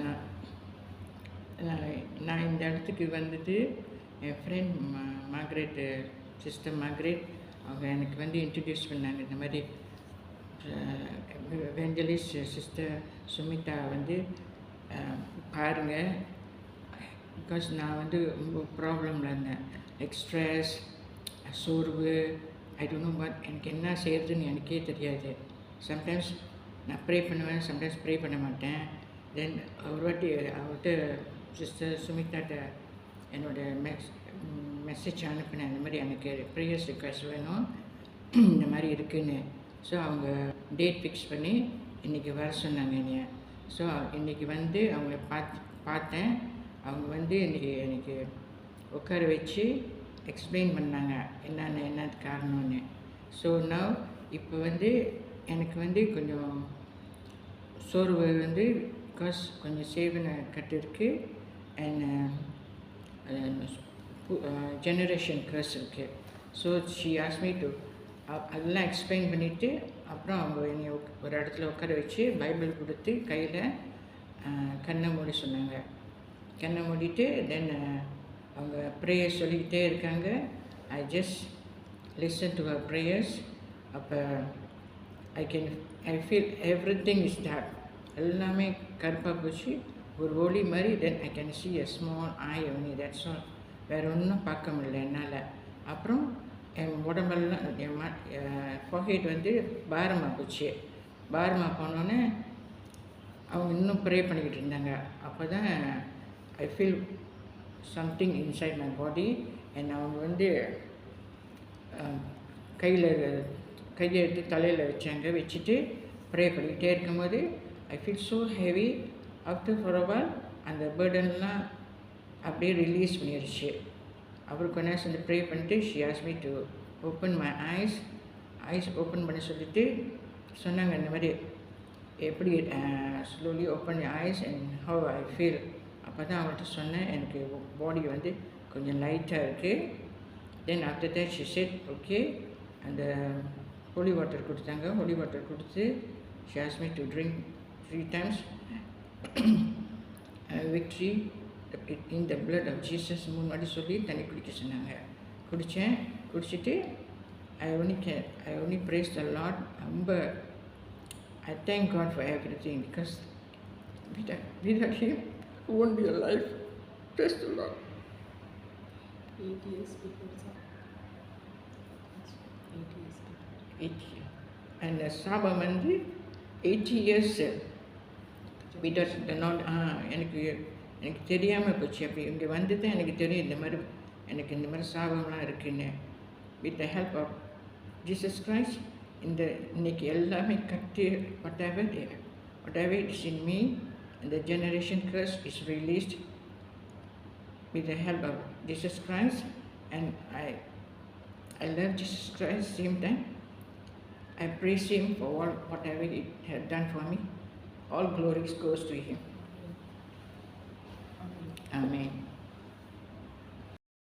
நான் நான் இந்த இடத்துக்கு வந்துட்டு என் ஃப்ரெண்ட் மார்க்ரெட், சிஸ்டர் மார்க்ரெட், அவங்க எனக்கு வந்து இன்ட்ரடியூஸ் பண்ணாங்க. இந்த மாதிரி எவெஞ்சலிஸ்ட் சிஸ்டர் சுமிதா வந்து பாருங்கள், பிகாஸ் நான் வந்து ரொம்ப ப்ராப்ளமில் இருந்தேன். லைக் ஸ்ட்ரெஸ், சோர்வு, ஐ டோன்ட் நோ பட் எனக்கு என்ன செய்கிறதுன்னு எனக்கே தெரியாது. சம்டைம்ஸ் நான் ப்ரே பண்ணுவேன், சம்டைம்ஸ் ப்ரே பண்ண மாட்டேன். தென் ஒரு வாட்டி அவர்கிட்ட சிஸ்டர் சுமிதாட்ட என்னோடய மெசேஜ் அனுப்பினேன். இந்த மாதிரி எனக்கு ப்ரேயர்ஸ் ரிக்வெஸ்ட் வேணும், இந்த மாதிரி இருக்குதுன்னு. ஸோ அவங்க டேட் ஃபிக்ஸ் பண்ணி இன்றைக்கி வர சொன்னாங்க என்னைய. ஸோ இன்றைக்கி வந்து அவங்கள பார்த்தேன். அவங்க வந்து இன்றைக்கி எனக்கு உட்கார வச்சு எக்ஸ்பிளைன் பண்ணாங்க என்ன காரணம்னு. ஸோ நான் இப்போ வந்து எனக்கு வந்து கொஞ்சம் சோர்வு வந்து பிகாஸ் கொஞ்சம் சேவனை கட்டு இருக்குது அண்ட் ஜெனரேஷன் கர்ஸ் இருக்குது. So she ask me to அதெல்லாம் எக்ஸ்பிளைன் பண்ணிவிட்டு அப்புறம் அவங்க என்னை ஒரு இடத்துல உட்கார வச்சு பைபிள் கொடுத்து கையில் கண்ணை மூடி சொன்னாங்க. கண்ணை மூடிட்டு தென் அவங்க ப்ரேயர்ஸ் சொல்லிக்கிட்டே இருக்காங்க. I just listen to her prayers. அப்போ I feel everything is dark. எல்லாமே கருப்பாக போச்சு, ஒரு ஒளி மாதிரி. Then I can see a small eye only, that's all. வேறு ஒன்றும் பார்க்க முடியல என்னால். அப்புறம் என் உடம்பெல்லாம் என் ஃபோர்ஹெட் வந்து பாரமாக போச்சு. பாரமாக போனோன்னே அவங்க இன்னும் ப்ரே பண்ணிக்கிட்டு இருந்தாங்க. அப்போ தான் I feel something inside my body. And அவங்க வந்து கையை எடுத்து தலையில் வச்சாங்க. வச்சுட்டு ப்ரே பண்ணிக்கிட்டே இருக்கும்போது I feel so heavy. After for a while அந்த பேர்டன்லாம் அப்படியே ரிலீஸ் பண்ணிடுச்சு. அப்புறம் கொஞ்ச நேரம் சேர்ந்து ப்ரே பண்ணிட்டு she ask me to open my eyes open பண்ணி சொல்லிட்டு சொன்னாங்க இந்த மாதிரி எப்படி slowly open eyes and how I feel. அப்போ தான் அவங்கள்ட்ட சொன்னேன் எனக்கு பாடி வந்து கொஞ்சம் லைட்டாக இருக்குது. Then after that she said okay. அந்த ஹோலி வாட்டர் கொடுத்தாங்க. ஹோலி வாட்டர் கொடுத்து she ask me to drink 3 times victory in the blood of Jesus 3 வாட்டி சொல்லி தண்ணி குடிக்க சொன்னாங்க. குடித்தேன். குடிச்சிட்டு I only praise the Lord. ரொம்ப I thank God for everything because without him I won't be alive. Praise the Lord. 8 years before, sir. 8 years before. 8 years. And சாபம் வந்து 80 years without the Lord. எனக்கு தெரியாமல் போச்சு. அப்படி இங்கே வந்து தான் எனக்கு தெரியும் எனக்கு இந்த மாதிரி சாபம்லாம் இருக்குன்னு. With the help of Jesus Christ இன்னைக்கு எல்லாமே கட்டி whatever it is in me, and the generation curse is released with the help of Jesus Christ. And I love Jesus Christ. Same time I praise him for whatever he had done for me. All glories goes to him. Amen.